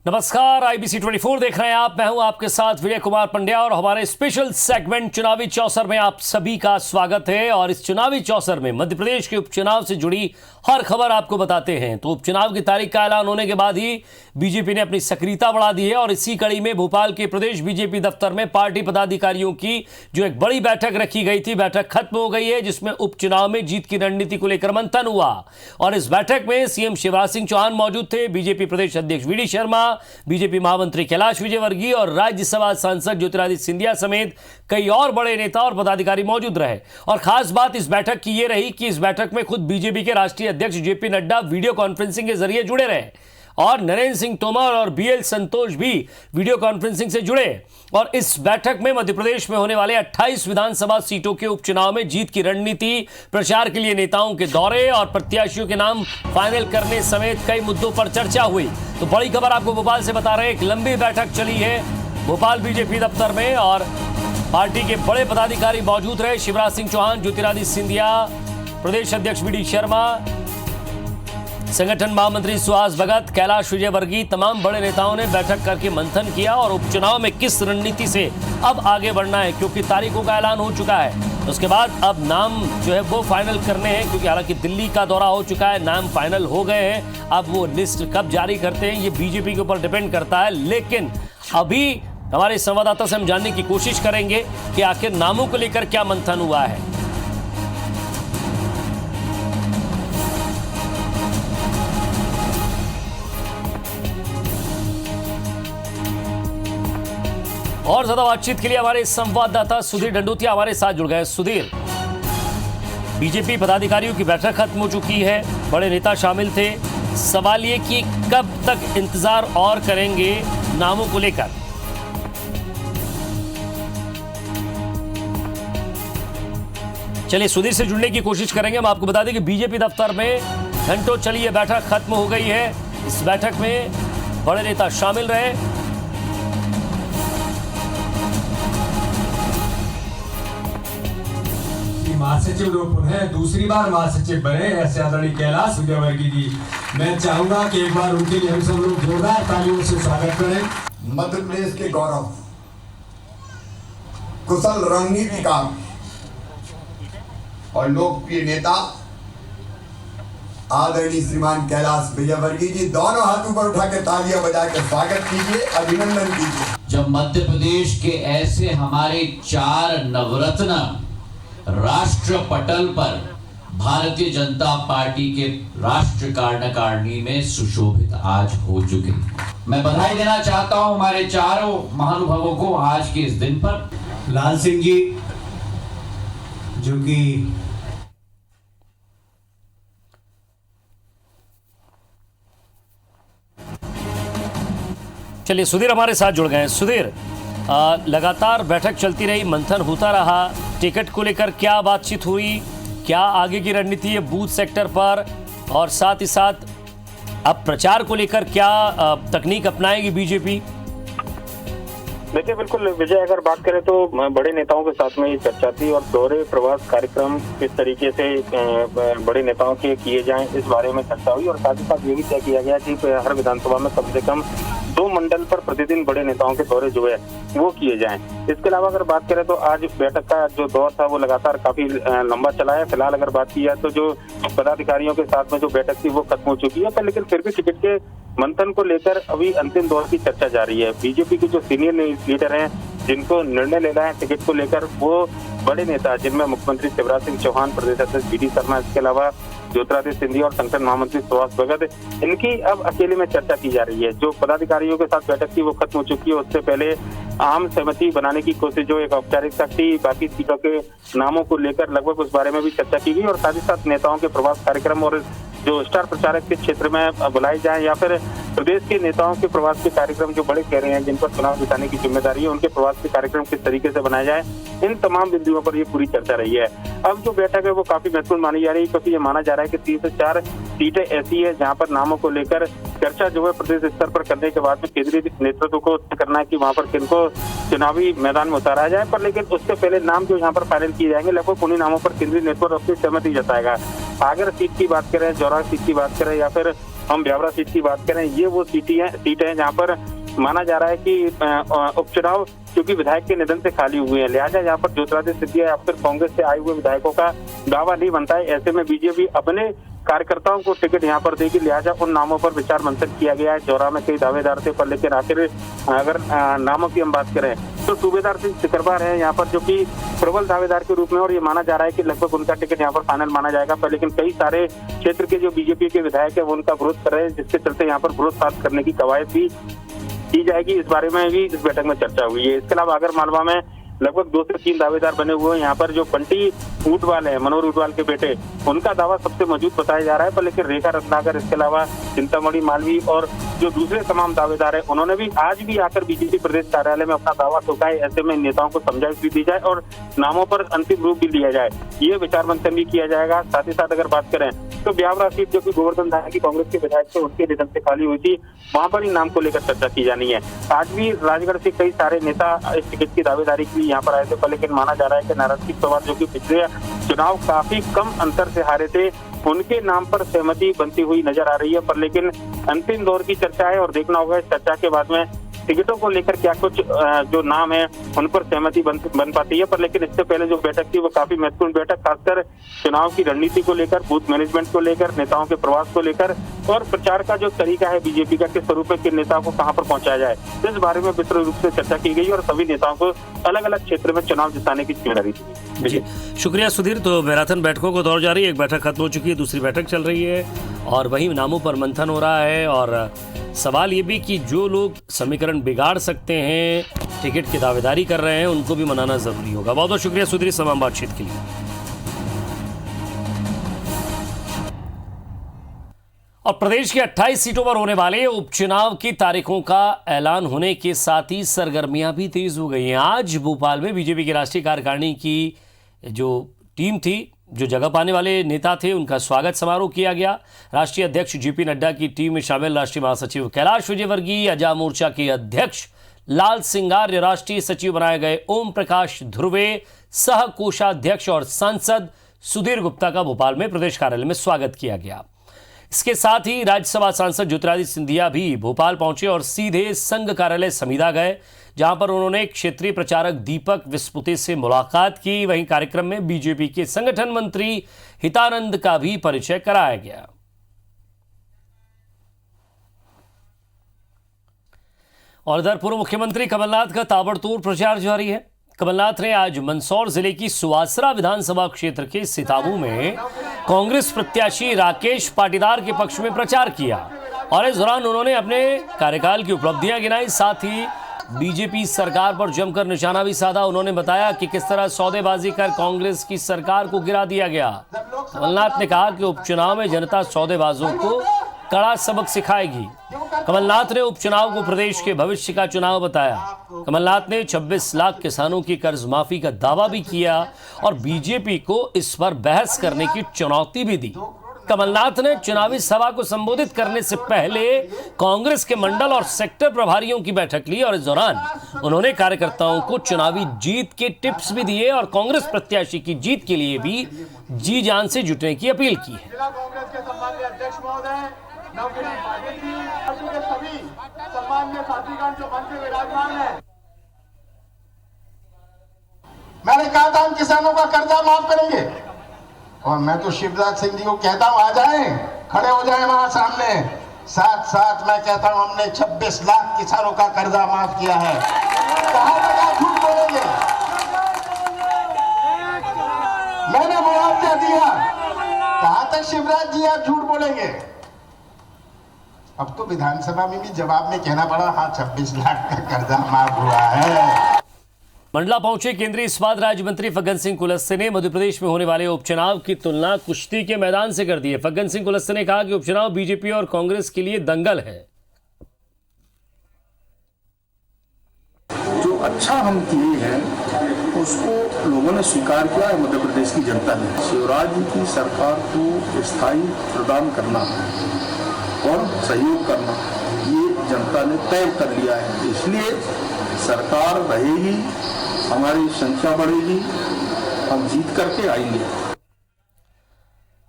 नमस्कार, IBC 24 देख रहे हैं आप। मैं हूं आपके साथ विजय कुमार पंड्या और हमारे स्पेशल सेगमेंट चुनावी चौसर में आप सभी का स्वागत है। और इस चुनावी चौसर में मध्य प्रदेश के उपचुनाव से जुड़ी हर खबर आपको बताते हैं। तो उपचुनाव की तारीख का ऐलान होने के बाद ही बीजेपी ने अपनी सक्रियता बढ़ा दी है और इसी कड़ी में भोपाल के प्रदेश बीजेपी दफ्तर में पार्टी पदाधिकारियों की जो एक बड़ी बैठक रखी गई थी, बैठक खत्म हो गई है, जिसमें उपचुनाव में जीत की रणनीति को लेकर मंथन हुआ। और इस बैठक में सीएम शिवराज सिंह चौहान मौजूद थे, बीजेपी प्रदेश अध्यक्ष वी डी शर्मा, बीजेपी महामंत्री कैलाश विजयवर्गीय और राज्यसभा सांसद ज्योतिरादित्य सिंधिया समेत कई और बड़े नेता और पदाधिकारी मौजूद रहे। और खास बात इस बैठक की यह रही कि इस बैठक में खुद बीजेपी के राष्ट्रीय अध्यक्ष जेपी नड्डा वीडियो कॉन्फ्रेंसिंग के जरिए जुड़े रहे और नरेंद्र सिंह तोमर और BL संतोष भी वीडियो कॉन्फ्रेंसिंग से जुड़े। और इस बैठक में मध्य प्रदेश में होने वाले 28 विधानसभा सीटों के उपचुनाव में जीत की रणनीति, प्रचार के लिए नेताओं के दौरे और प्रत्याशियों के नाम फाइनल करने समेत कई मुद्दों पर चर्चा हुई। तो बड़ी खबर आपको भोपाल से बता रहे हैं। एक लंबी बैठक चली है भोपाल बीजेपी दफ्तर में और पार्टी के बड़े पदाधिकारी मौजूद रहे। शिवराज सिंह चौहान, ज्योतिरादित्य सिंधिया, प्रदेश अध्यक्ष वी डी शर्मा, संगठन महामंत्री सुहास भगत, कैलाश विजयवर्गीय, तमाम बड़े नेताओं ने बैठक करके मंथन किया और उपचुनाव में किस रणनीति से अब आगे बढ़ना है, क्योंकि तारीखों का ऐलान हो चुका है। उसके बाद अब नाम जो है वो फाइनल करने हैं, क्योंकि हालांकि दिल्ली का दौरा हो चुका है, नाम फाइनल हो गए हैं। अब वो लिस्ट कब जारी करते हैं ये बीजेपी के ऊपर डिपेंड करता है। लेकिन अभी हमारे संवाददाता से हम जानने की कोशिश करेंगे कि आखिर नामों को लेकर क्या मंथन हुआ है। और ज्यादा बातचीत के लिए हमारे संवाददाता सुधीर डंडोतिया हमारे साथ जुड़ गए। सुधीर, बीजेपी पदाधिकारियों की बैठक खत्म हो चुकी है, बड़े नेता शामिल थे, सवाल ये कि कब तक इंतजार और करेंगे नामों को लेकर? चलिए सुधीर से जुड़ने की कोशिश करेंगे। हम आपको बता दें कि बीजेपी दफ्तर में घंटों चली ये बैठक खत्म हो गई है। इस बैठक में बड़े नेता शामिल रहे। महासचिव जो पुनः दूसरी बार महासचिव बने ऐसे आदरणीय कैलाश विजयवर्गीय जी, मैं चाहूंगा कि एक बार उनके लिए हम सब लोग जोरदार तालियों से स्वागत करें। मध्य प्रदेश के गौरव, कुशल रणनीतिकार और लोकप्रिय नेता आदरणीय श्रीमान कैलाश विजयवर्गीय जी, दोनों हाथ ऊपर उठा के तालियां बजा के स्वागत कीजिए, अभिनंदन कीजिए। जब मध्य प्रदेश के ऐसे हमारे 4 नवरत्न राष्ट्र पटल पर भारतीय जनता पार्टी के राष्ट्र कार्यकारिणी में सुशोभित आज हो चुके हैं, मैं बधाई देना चाहता हूं हमारे चारों महानुभावों को आज के इस दिन पर। लाल सिंह जी जो कि चलिए सुधीर हमारे साथ जुड़ गए हैं। सुधीर, लगातार बैठक चलती रही, मंथन होता रहा, टिकट को लेकर क्या बातचीत हुई, क्या आगे की रणनीति है बूथ सेक्टर पर, और साथ ही साथ अब प्रचार को लेकर क्या तकनीक अपनाएगी बीजेपी? देखिए बिल्कुल विजय, अगर बात करें तो बड़े नेताओं के साथ में ये चर्चा थी और दौरे प्रवास कार्यक्रम किस तरीके से बड़े नेताओं के किए जाएं इस बारे में चर्चा हुई। और साथ ही साथ ये भी तय किया गया कि हर विधानसभा में कम से कम 2 मंडल पर प्रतिदिन बड़े नेताओं के दौरे जो है वो किए जाएं। इसके अलावा अगर बात करें तो आज बैठक का जो दौर था वो लगातार काफी लंबा चला है। फिलहाल अगर बात की जाए तो जो पदाधिकारियों के साथ में जो बैठक थी वो खत्म हो चुकी है, पर लेकिन फिर भी टिकट के मंथन को लेकर अभी अंतिम दौर की चर्चा जारी है। बीजेपी के जो सीनियर लीडर हैं जिनको निर्णय लेना है टिकट को लेकर, वो बड़े नेता जिनमें मुख्यमंत्री शिवराज सिंह चौहान, प्रदेश अध्यक्ष वी डी शर्मा, इसके अलावा ज्योतिरादित्य सिंधिया और संगठन महामंत्री सुहास भगत, इनकी अब अकेले में चर्चा की जा रही है। जो पदाधिकारियों के साथ बैठक थी वो खत्म हो चुकी है, उससे पहले आम सहमति बनाने की कोशिश जो एक औपचारिकता थी, बाकी सीटों के नामों को लेकर लगभग उस बारे में भी चर्चा की गई। और साथ ही साथ नेताओं के प्रवास कार्यक्रम और जो स्टार प्रचारक के क्षेत्र में बुलाए जाए या फिर प्रदेश के नेताओं के प्रवास के कार्यक्रम जो बड़े कह रहे हैं जिन पर चुनाव जिताने की जिम्मेदारी है, उनके प्रवास के कार्यक्रम किस तरीके से बनाए जाए, इन तमाम बिंदुओं पर ये पूरी चर्चा रही है। अब जो बैठक है वो काफी महत्वपूर्ण मानी जा रही है, क्योंकि ये माना जा रहा है कि 3 से 4 सीटें ऐसी है जहां पर नामों को लेकर चर्चा जो है प्रदेश स्तर पर करने के बाद में केंद्रीय नेतृत्व को करना है कि वहां पर किनको चुनावी मैदान में उतारा जाए। पर लेकिन उससे पहले नाम जो यहाँ पर फाइनल किए जाएंगे, लगभग उन्हीं नामों पर केंद्रीय नेतृत्व अपनी सहमति जताएगा। अगर सीट की बात करें, जौरा सीट की बात करें या फिर हम ब्यावरा सीट की बात करें, ये वो सीट है जहाँ पर माना जा रहा है कि उपचुनाव क्योंकि विधायक के निधन से खाली हुए हैं, लिहाजा यहाँ पर ज्योतिरादित्य सिंधिया या फिर कांग्रेस से आए हुए विधायकों का दावा नहीं बनता है। ऐसे में बीजेपी अपने कार्यकर्ताओं को टिकट यहाँ पर देगी, लिहाजा उन नामों पर विचार मंथन किया गया है। जौरा में कई दावेदार थे, पर लेकिन आखिर अगर नामों की हम बात करें तो सूबेदार सिंह सिकरवार है यहाँ पर, जो कि प्रबल दावेदार के रूप में, और ये माना जा रहा है कि लगभग उनका टिकट यहाँ पर फाइनल माना जाएगा। पर लेकिन कई सारे क्षेत्र के जो बीजेपी के विधायक है वो उनका विरोध कर रहे हैं, जिसके चलते यहाँ पर विरोध पास करने की कवायद भी की जाएगी। इस बारे में भी इस बैठक में चर्चा हुई है। इसके अलावा आगर मालवा में लगभग 2 से 3 दावेदार बने हुए हैं। यहाँ पर जो बंटी ऊंटवाल है, मनोहर ऊंटवाल के बेटे, उनका दावा सबसे मजबूत बताया जा रहा है। पर लेकिन रेखा रत्नाकर, इसके अलावा चिंतामणि मालवी और जो दूसरे तमाम दावेदार है, उन्होंने भी आज भी आकर बीजेपी प्रदेश कार्यालय में अपना दावा ठोका है। ऐसे में नेताओं को समझाइश भी दी जाए और नामों पर अंतिम रूप भी लिया जाए, ये विचार मंथन भी किया जाएगा। साथ ही साथ अगर बात करें तो ब्यावरा सीट जो कि गोवर्धन धारा की कांग्रेस के विधायक थे, उनके निधन से खाली हुई थी, वहां पर ही नाम को लेकर चर्चा की जानी है। आज भी राजगढ़ से कई सारे नेता इस टिकट की दावेदारी के लिए यहाँ पर आए थे, पर लेकिन माना जा रहा है कि नाराजगी पवार जो कि पिछले चुनाव काफी कम अंतर से हारे थे, उनके नाम पर सहमति बनती हुई नजर आ रही है। पर लेकिन अंतिम दौर की चर्चा है और देखना होगा इस चर्चा के बाद में टिकटों को लेकर क्या कुछ जो नाम है उन पर सहमति बन पाती है। पर लेकिन इससे पहले जो बैठक थी वो काफी महत्वपूर्ण बैठक, खासकर चुनाव की रणनीति को लेकर, बूथ मैनेजमेंट को लेकर, नेताओं के प्रवास को लेकर और प्रचार का जो तरीका है बीजेपी का, किस स्वरूप में किन नेताओं को कहां पर पहुंचाया जाए, इस बारे में विस्तृत रूप से चर्चा की गई और सभी नेताओं को अलग अलग क्षेत्र में चुनाव जिताने की जिम्मेदारी थी। जी शुक्रिया सुधीर। तो मैराथन बैठकों को दौर जारी है, एक बैठक खत्म हो चुकी है, दूसरी बैठक चल रही है और वही नामों पर मंथन हो रहा है। और सवाल ये भी कि जो लोग समीकरण बिगाड़ सकते हैं, टिकट की दावेदारी कर रहे हैं, उनको भी मनाना जरूरी होगा। बहुत बहुत शुक्रिया सुधीर तमाम बातचीत के लिए। और प्रदेश के 28 सीटों पर होने वाले उपचुनाव की तारीखों का ऐलान होने के साथ ही सरगर्मियां भी तेज हो गई हैं। आज भोपाल में बीजेपी की राष्ट्रीय कार्यकारिणी की जो टीम थी, जो जगह पाने वाले नेता थे, उनका स्वागत समारोह किया गया। राष्ट्रीय अध्यक्ष जेपी नड्डा की टीम में शामिल राष्ट्रीय महासचिव कैलाश विजयवर्गीय, अजा मोर्चा के अध्यक्ष लाल सिंगार्य, राष्ट्रीय सचिव बनाए गए ओम प्रकाश ध्रुवे, सह कोषाध्यक्ष और सांसद सुधीर गुप्ता का भोपाल में प्रदेश कार्यालय में स्वागत किया गया। इसके साथ ही राज्यसभा सांसद ज्योतिरादित्य सिंधिया भी भोपाल पहुंचे और सीधे संघ कार्यालय समीधा गए, जहां पर उन्होंने क्षेत्रीय प्रचारक दीपक विस्पुते से मुलाकात की। वहीं कार्यक्रम में बीजेपी के संगठन मंत्री हितानंद का भी परिचय कराया गया। और इधर पूर्व मुख्यमंत्री कमलनाथ का ताबड़तोड़ प्रचार जारी है। कमलनाथ ने आज मंदसौर जिले की सुवासरा विधानसभा क्षेत्र के सिताबू में कांग्रेस प्रत्याशी राकेश पाटीदार के पक्ष में प्रचार किया और इस दौरान उन्होंने अपने कार्यकाल की उपलब्धियां गिनाई, साथ ही बीजेपी सरकार पर जमकर निशाना भी साधा। उन्होंने बताया कि किस तरह सौदेबाजी कर कांग्रेस की सरकार को गिरा दिया गया। कमलनाथ ने कहा कि उपचुनाव में जनता सौदेबाजों को कड़ा सबक सिखाएगी। कमलनाथ ने उपचुनाव को प्रदेश के भविष्य का चुनाव बताया। कमलनाथ ने 26 लाख किसानों की कर्ज माफी का दावा भी किया और बीजेपी को इस पर बहस करने की चुनौती भी दी। कमलनाथ ने चुनावी सभा को संबोधित करने से पहले कांग्रेस के मंडल और सेक्टर प्रभारियों की बैठक ली और इस दौरान उन्होंने कार्यकर्ताओं को चुनावी जीत के टिप्स भी दिए और कांग्रेस प्रत्याशी की जीत के लिए भी जी जान से जुटने की अपील की है। कांग्रेस के सम्माननीय अध्यक्ष महोदय नवगिरी पाटिल जी, पार्टी के सभी सम्माननीय साथीगण जो मंच में विराजमान हैं। मैंने कहा था हम किसानों का कर्जा माफ करेंगे और मैं तो शिवराज सिंह जी को कहता हूं आ जाएं, खड़े हो जाएं वहां सामने। साथ साथ मैं कहता हूं हमने 26 लाख किसानों का कर्जा माफ किया है। कहां तक आप झूठ बोलेंगे? मैंने मुआवजा दिया, कहां तक शिवराज जी आप झूठ बोलेंगे? अब तो विधानसभा में भी जवाब में कहना पड़ा, हाँ 26 लाख का कर्जा माफ हुआ है। मंडला पहुंचे केंद्रीय इस्पात राज्य मंत्री फग्गन सिंह कुलस्ते ने मध्य प्रदेश में होने वाले उपचुनाव की तुलना कुश्ती के मैदान से कर दी है। फग्गन सिंह कुलस्ते ने कहा कि उपचुनाव बीजेपी और कांग्रेस के लिए दंगल है। जो अच्छा हम किए हैं उसको लोगों ने स्वीकार किया है। मध्य प्रदेश की जनता ने शिवराज जी की सरकार को स्थायी प्रदान करना और सहयोग करना ये जनता ने तय कर लिया है। इसलिए सरकार रहेगी, हमारी संख्या बढ़ेगी, हम जीत करके आएंगे।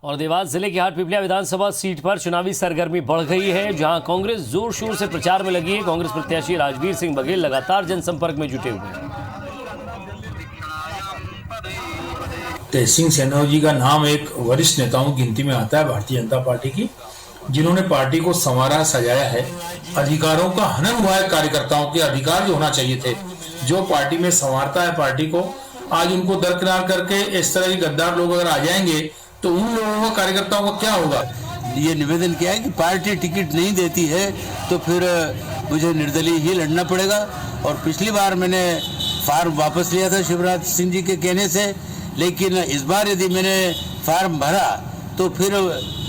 और देवास जिले की हाटपिपलिया विधानसभा सीट पर चुनावी सरगर्मी बढ़ गई है, जहां कांग्रेस जोर शोर से प्रचार में लगी है। कांग्रेस प्रत्याशी राजवीर सिंह बघेल लगातार जनसंपर्क में जुटे हुए हैं। तेजसिंह सेनोर जी का नाम एक वरिष्ठ नेताओं की गिनती में आता है भारतीय जनता पार्टी की, जिन्होंने पार्टी को संवारा सजाया है। अधिकारों का हनन हुआ है, कार्यकर्ताओं के अधिकार जो होना चाहिए थे, जो पार्टी में संवारता है पार्टी को, आज उनको दरकिनार करके इस तरह के गद्दार लोग अगर आ जाएंगे तो उन लोगों का, कार्यकर्ताओं का क्या होगा। ये निवेदन किया है कि पार्टी टिकट नहीं देती है तो फिर मुझे निर्दलीय ही लड़ना पड़ेगा। और पिछली बार मैंने फार्म वापस लिया था शिवराज सिंह जी के कहने से, लेकिन इस बार यदि मैंने फार्म भरा तो फिर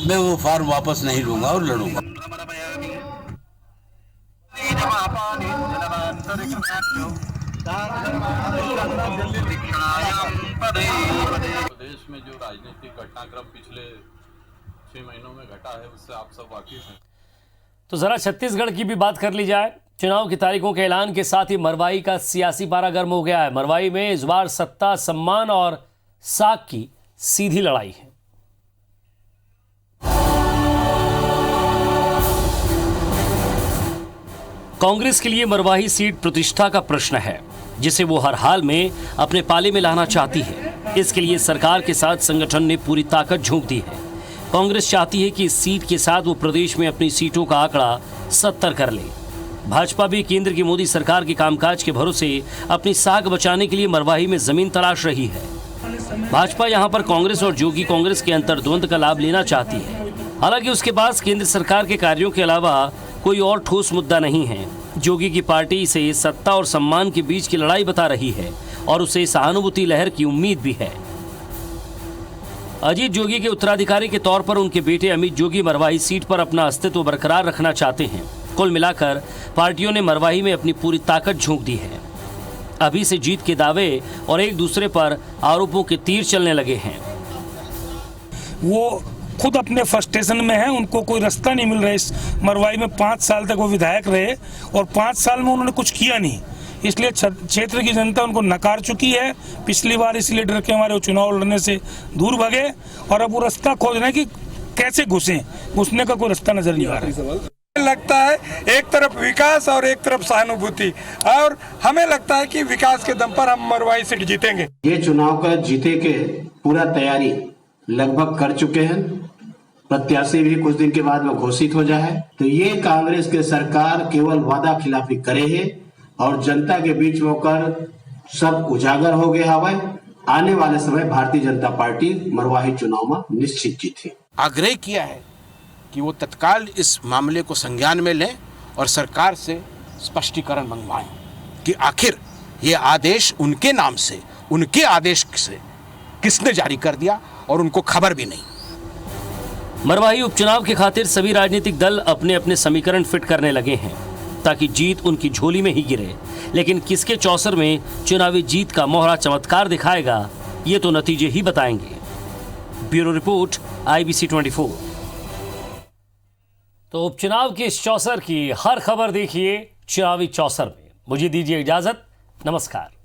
मैं वो फार्म वापस नहीं लूंगा और लड़ूंगा। प्रदेश में जो राजनीतिक घटनाक्रम पिछले 6 महीनों में घटा है उससे आप सब वाकिफ हैं। तो जरा छत्तीसगढ़ की भी बात कर ली जाए। चुनाव की तारीखों के ऐलान के साथ ही मरवाई का सियासी पारा गर्म हो गया है। मरवाई में इस बार सत्ता, सम्मान और साख की सीधी लड़ाई है। कांग्रेस के लिए मरवाही सीट प्रतिष्ठा का प्रश्न है, जिसे वो हर हाल में अपने पाले में लाना चाहती है। इसके लिए सरकार के साथ संगठन ने पूरी ताकत झोंक दी है। कांग्रेस चाहती है कि इस सीट के साथ वो प्रदेश में अपनी सीटों का आंकड़ा 70 कर ले। भाजपा भी केंद्र की मोदी सरकार के कामकाज के भरोसे अपनी साख बचाने के लिए मरवाही में जमीन तलाश रही है। भाजपा यहां पर कांग्रेस और जोगी कांग्रेस के अंतर्द्वंद का लाभ लेना चाहती है। हालांकि उसके पास केंद्र सरकार के कार्यों के अलावा कोई और ठोस मुद्दा नहीं है। जोगी की पार्टी इसे सत्ता और सम्मान के बीच की लड़ाई बता रही है और उसे सहानुभूति लहर की उम्मीद भी है। अजीत जोगी के उत्तराधिकारी के तौर पर उनके बेटे अमित जोगी मरवाही सीट पर अपना अस्तित्व बरकरार रखना चाहते हैं। कुल मिलाकर पार्टियों ने मरवाही में अपनी पूरी ताकत झोंक दी है। अभी से जीत के दावे और एक दूसरे पर आरोपों के तीर चलने लगे हैं। वो खुद अपने फ्रस्ट्रेशन में है, उनको कोई रास्ता नहीं मिल रहा है। इस मरवाई में 5 साल तक वो विधायक रहे और 5 साल में उन्होंने कुछ किया नहीं, इसलिए क्षेत्र की जनता उनको नकार चुकी है। पिछली बार इसलिए डर के हमारे चुनाव लड़ने से दूर भागे और अब वो रास्ता खोज रहे हैं कि कैसे घुसने का कोई रास्ता नजर नहीं आ रहा है। लगता है एक तरफ विकास और एक तरफ सहानुभूति, और हमें लगता है कि विकास के दम पर हम मरवाई सीट जीतेंगे। ये चुनाव का जीते के पूरा तैयारी लगभग कर चुके हैं। प्रत्याशी भी कुछ दिन के बाद वो घोषित हो जाए तो ये कांग्रेस के सरकार केवल वादा खिलाफी करे है और जनता के बीच होकर सब उजागर हो गया है। आने वाले समय भारतीय जनता पार्टी मरवाही चुनाव में निश्चित जीते। आग्रह किया है कि वो तत्काल इस मामले को संज्ञान में लें और सरकार से स्पष्टीकरण मंगवाएं कि आखिर ये आदेश उनके नाम से, उनके आदेश से किसने जारी कर दिया और उनको खबर भी नहीं। मरवाही उपचुनाव के खातिर सभी राजनीतिक दल अपने अपने समीकरण फिट करने लगे हैं ताकि जीत उनकी झोली में ही गिरे। लेकिन किसके चौसर में चुनावी जीत का मोहरा चमत्कार दिखाएगा, ये तो नतीजे ही बताएंगे। Bureau report, IBC 24। तो उपचुनाव के इस चौसर की हर खबर देखिए चुनावी चौसर में। मुझे दीजिए इजाजत, नमस्कार।